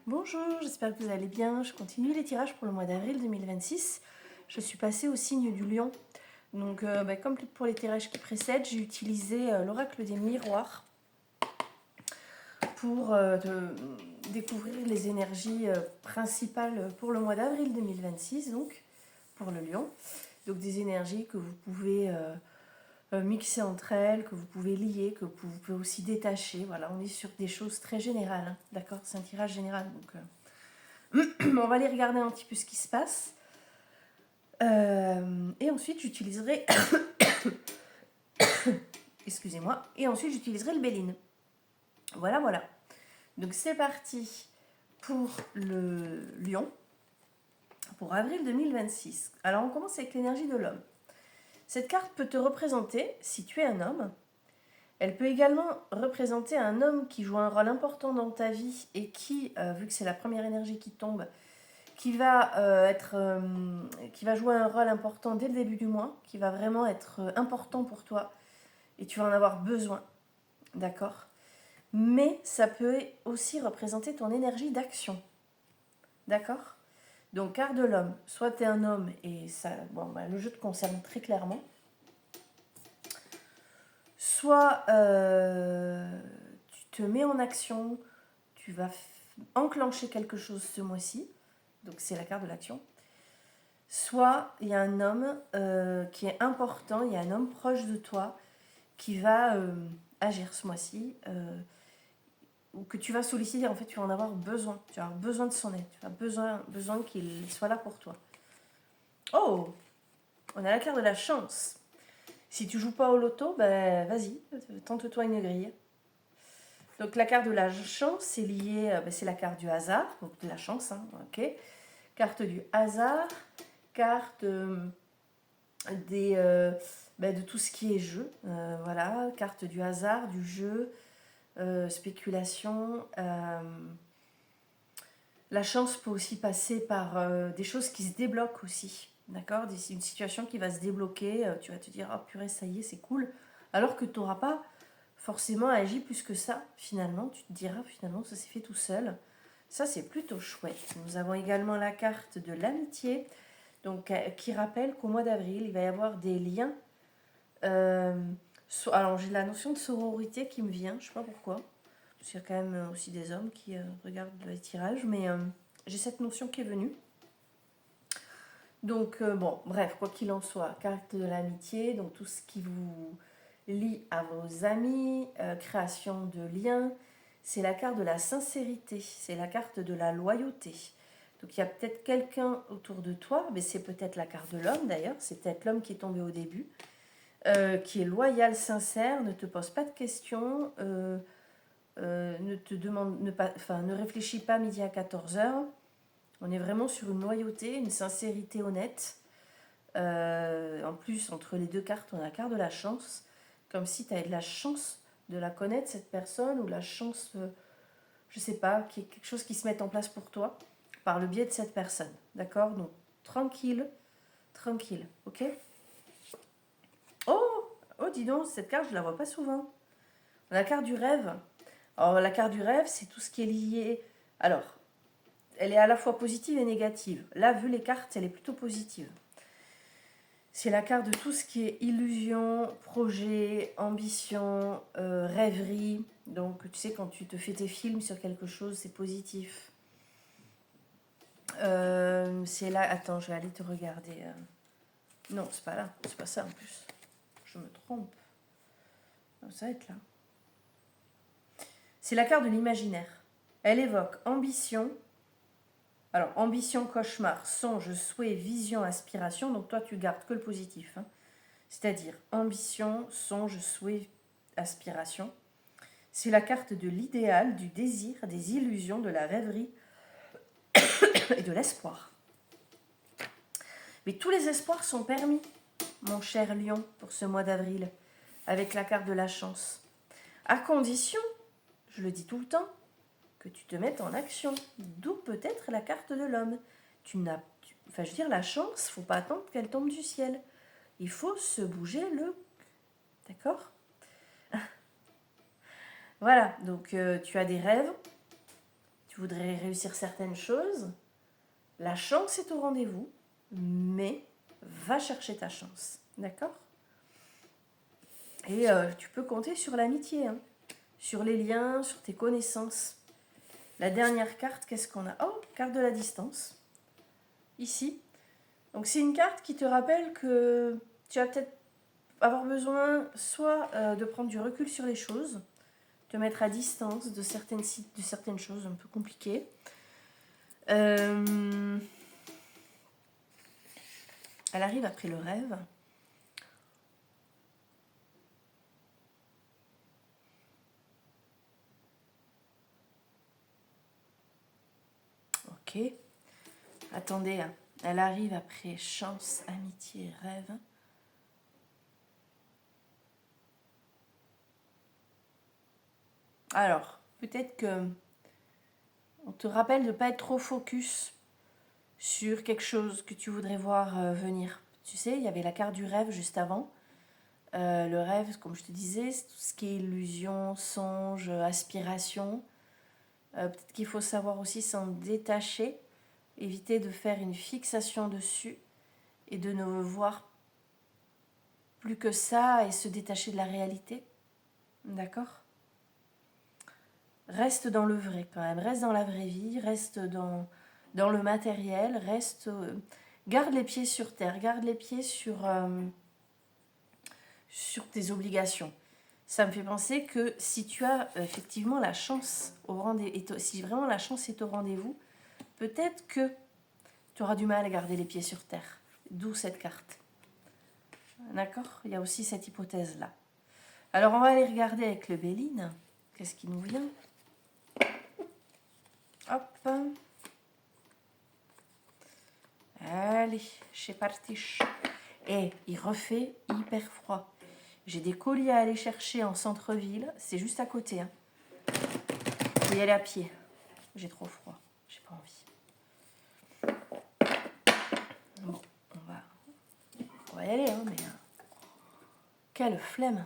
Bonjour, j'espère que vous allez bien. Je continue les tirages pour le mois d'avril 2026. Je suis passée au signe du lion. Donc, comme pour les tirages qui précèdent, j'ai utilisé l'oracle des miroirs pour découvrir les énergies principales pour le mois d'avril 2026, donc pour le lion. Donc, des énergies que vous pouvez mixer entre elles, que vous pouvez lier, que vous pouvez aussi détacher. Voilà, on est sur des choses très générales, hein, d'accord? C'est un tirage général, donc on va aller regarder un petit peu ce qui se passe. Et ensuite, j'utiliserai... Excusez-moi. Et ensuite, j'utiliserai le Béline. Voilà, voilà. Donc, c'est parti pour le lion, pour avril 2026. Alors, on commence avec l'énergie de l'homme. Cette carte peut te représenter si tu es un homme. Elle peut également représenter un homme qui joue un rôle important dans ta vie et qui, vu que c'est la première énergie qui tombe, qui va jouer un rôle important dès le début du mois, qui va vraiment être important pour toi et tu vas en avoir besoin, d'accord? Mais ça peut aussi représenter ton énergie d'action, d'accord? Donc, carte de l'homme, soit tu es un homme et ça, le jeu te concerne très clairement, soit tu te mets en action, tu vas enclencher quelque chose ce mois-ci, donc c'est la carte de l'action. Soit il y a un homme qui est important, il y a un homme proche de toi qui va agir ce mois-ci, ou que tu vas solliciter, en fait tu vas en avoir besoin, tu vas avoir besoin de son aide, tu as besoin qu'il soit là pour toi. Oh, on a la carte de la chance. Si tu joues pas au loto, ben vas-y, tente-toi une grille. Donc la carte de la chance, c'est lié, c'est la carte du hasard, donc de la chance, hein, ok. Carte du hasard, carte de tout ce qui est jeu, voilà, carte du hasard, du jeu, spéculation. La chance peut aussi passer par des choses qui se débloquent aussi, d'accord? Une situation qui va se débloquer, tu vas te dire, oh purée, ça y est, c'est cool, alors que tu n'auras pas forcément agi plus que ça, finalement, tu te diras, finalement, ça s'est fait tout seul. Ça, c'est plutôt chouette. Nous avons également la carte de l'amitié, donc qui rappelle qu'au mois d'avril, il va y avoir des liens. Alors, j'ai la notion de sororité qui me vient, je ne sais pas pourquoi. Parce qu'il y a quand même aussi des hommes qui regardent les tirages, mais j'ai cette notion qui est venue. Donc, bref, quoi qu'il en soit, carte de l'amitié, donc tout ce qui vous lie à vos amis, création de liens. C'est la carte de la sincérité, c'est la carte de la loyauté. Donc, il y a peut-être quelqu'un autour de toi, mais c'est peut-être la carte de l'homme d'ailleurs, c'est peut-être l'homme qui est tombé au début, qui est loyal, sincère, ne te pose pas de questions, ne te demande, ne réfléchis pas midi à 14h. On est vraiment sur une loyauté, une sincérité honnête. En plus, entre les deux cartes, on a la carte de la chance, comme si tu avais de la chance de la connaître, cette personne, ou la chance, je sais pas, qu'il y ait quelque chose qui se mette en place pour toi, par le biais de cette personne. D'accord? Donc, tranquille, tranquille, ok? Oh, dis donc, cette carte, je la vois pas souvent. On a la carte du rêve. Alors, la carte du rêve, c'est tout ce qui est lié. Alors, elle est à la fois positive et négative. Là, vu les cartes, elle est plutôt positive. C'est la carte de tout ce qui est illusion, projet, ambition, rêverie. Donc, tu sais, quand tu te fais tes films sur quelque chose, c'est positif. C'est là. Attends, je vais aller te regarder. Non, c'est pas là. C'est pas ça en plus. Je me trompe. Ça va être là. C'est la carte de l'imaginaire. Elle évoque ambition. Alors, ambition, cauchemar, songe, souhait, vision, aspiration. Donc, toi, tu gardes que le positif. Hein. C'est-à-dire ambition, songe, souhait, aspiration. C'est la carte de l'idéal, du désir, des illusions, de la rêverie et de l'espoir. Mais tous les espoirs sont permis, mon cher lion, pour ce mois d'avril, avec la carte de la chance. À condition, je le dis tout le temps, que tu te mettes en action. D'où peut-être la carte de l'homme. La chance, faut pas attendre qu'elle tombe du ciel. Il faut se bouger le... D'accord? Voilà, donc tu as des rêves, tu voudrais réussir certaines choses. La chance est au rendez-vous, mais va chercher ta chance, d'accord? Et tu peux compter sur l'amitié, hein, sur les liens, sur tes connaissances. La dernière carte, qu'est-ce qu'on a? Oh, carte de la distance, ici. Donc c'est une carte qui te rappelle que tu vas peut-être avoir besoin soit de prendre du recul sur les choses, te mettre à distance de certaines choses un peu compliquées. Elle arrive après le rêve. Ok. Attendez, hein. Elle arrive après chance, amitié, rêve. Alors, peut-être que on te rappelle de ne pas être trop focus sur quelque chose que tu voudrais voir venir. Tu sais, il y avait la carte du rêve juste avant. Le rêve, comme je te disais, c'est tout ce qui est illusion, songe, aspiration. Peut-être qu'il faut savoir aussi s'en détacher, éviter de faire une fixation dessus et de ne voir plus que ça et se détacher de la réalité. D'accord ? Reste dans le vrai quand même, reste dans la vraie vie, reste dans le matériel, garde les pieds sur terre, garde les pieds sur tes obligations. Ça me fait penser que si tu as effectivement la chance si vraiment la chance est au rendez-vous, peut-être que tu auras du mal à garder les pieds sur terre. D'où cette carte. D'accord ? Il y a aussi cette hypothèse-là. Alors on va aller regarder avec le Béline. Qu'est-ce qui nous vient ? Hop. Allez, c'est parti. Et il refait hyper froid. J'ai des colis à aller chercher en centre-ville. C'est juste à côté. Hein. Je vais y aller à pied. J'ai trop froid. J'ai pas envie. Bon, on va y aller. Hein, mais quelle flemme.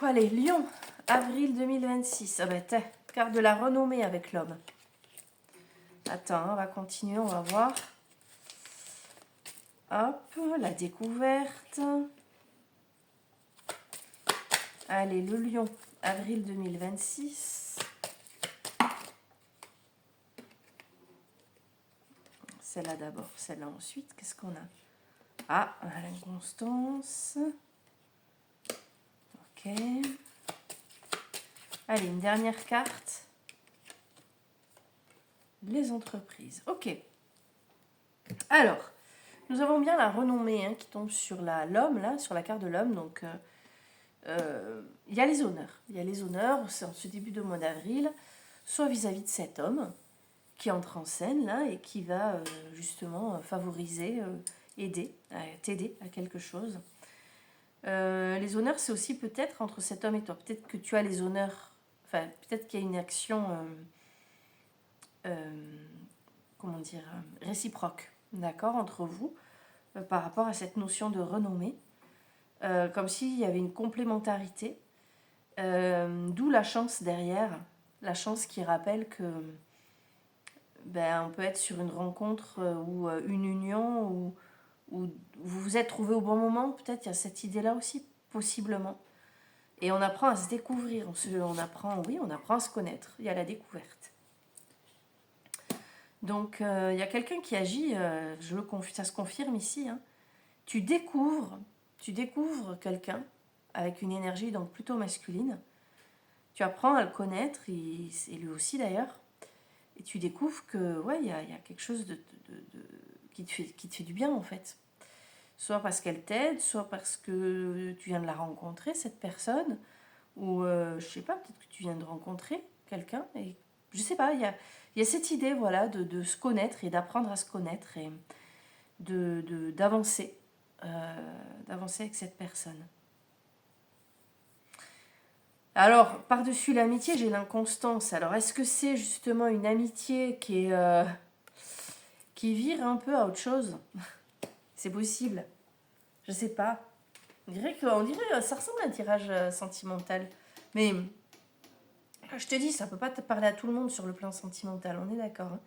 Allez, Lyon, avril 2026. Ah ben, carte de la renommée avec l'homme. Attends, on va continuer, on va voir. Hop, la découverte. Allez, le lion, avril 2026. Celle-là d'abord, celle-là ensuite. Qu'est-ce qu'on a? Ah, l'inconstance. Ok. Allez, une dernière carte. Les entreprises. Ok. Alors, nous avons bien la renommée qui tombe sur l'homme, là, sur la carte de l'homme. Donc, il y a les honneurs. Il y a les honneurs, c'est en ce début de mois d'avril, soit vis-à-vis de cet homme qui entre en scène, là, et qui va justement favoriser, t'aider à quelque chose. Les honneurs, c'est aussi peut-être entre cet homme et toi. Peut-être que tu as les honneurs, enfin, peut-être qu'il y a une action, comment dire, réciproque, d'accord, entre vous, par rapport à cette notion de renommée, comme s'il y avait une complémentarité, d'où la chance derrière, la chance qui rappelle que on peut être sur une rencontre ou une union où vous vous êtes trouvé au bon moment, peut-être il y a cette idée-là aussi, possiblement. Et on apprend à se découvrir, on apprend à se connaître, il y a la découverte. Donc il y a quelqu'un qui agit, ça se confirme ici, hein. Tu découvres quelqu'un avec une énergie donc plutôt masculine, tu apprends à le connaître, et lui aussi d'ailleurs, et tu découvres que ouais, il y a quelque chose qui te fait du bien en fait. Soit parce qu'elle t'aide, soit parce que tu viens de la rencontrer, cette personne, ou je sais pas, peut-être que tu viens de rencontrer quelqu'un, et je sais pas, il y a cette idée voilà, de se connaître et d'apprendre à se connaître et d'avancer avec cette personne. Alors, par-dessus l'amitié, j'ai l'inconstance. Alors, est-ce que c'est justement une amitié qui vire un peu à autre chose? C'est possible. Je sais pas. On dirait ça ressemble à un tirage sentimental. Mais Je te dis, ça peut pas te parler à tout le monde sur le plan sentimental, on est d'accord, hein.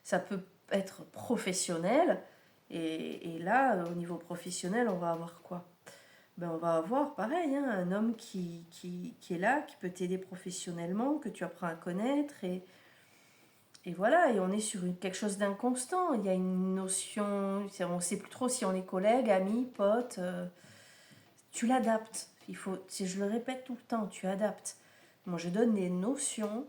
Ça peut être professionnel. Et là, au niveau professionnel, on va avoir quoi? Ben, on va avoir pareil, hein, un homme qui est là, qui peut t'aider professionnellement, que tu apprends à connaître. Et voilà, et on est sur quelque chose d'inconstant. Il y a une notion, on ne sait plus trop si on est collègue, ami, pote. Tu l'adaptes. Je le répète tout le temps, tu adaptes. Moi, je donne des notions,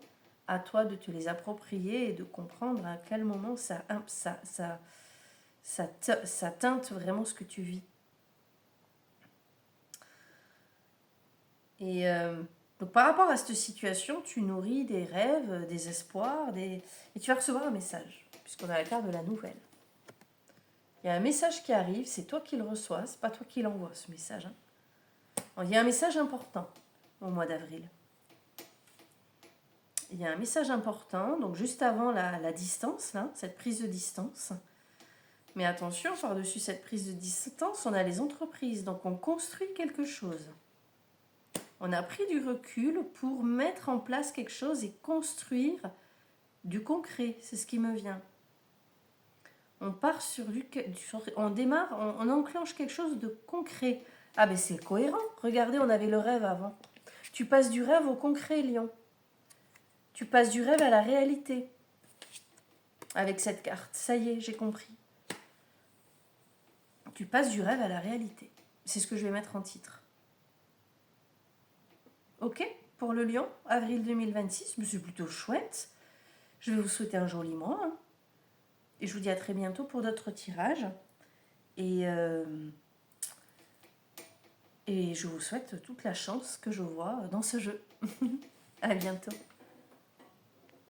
à toi de te les approprier et de comprendre à quel moment ça teinte vraiment ce que tu vis. Et donc par rapport à cette situation, tu nourris des rêves, des espoirs, et tu vas recevoir un message, puisqu'on a la carte de la nouvelle. Il y a un message qui arrive, c'est toi qui le reçois, c'est pas toi qui l'envoies ce message, hein. Il y a un message important au mois d'avril. Il y a un message important, donc juste avant la distance, là, cette prise de distance. Mais attention, par-dessus cette prise de distance, on a les entreprises, donc on construit quelque chose. On a pris du recul pour mettre en place quelque chose et construire du concret, c'est ce qui me vient. On part on démarre, on enclenche quelque chose de concret. Ah ben c'est cohérent, regardez, on avait le rêve avant. Tu passes du rêve au concret, Lion. Tu passes du rêve à la réalité. Avec cette carte, ça y est, j'ai compris. Tu passes du rêve à la réalité. C'est ce que je vais mettre en titre. Ok, pour le Lion, avril 2026, mais c'est plutôt chouette. Je vais vous souhaiter un joli mois, hein. Et je vous dis à très bientôt pour d'autres tirages. Et je vous souhaite toute la chance que je vois dans ce jeu. À bientôt.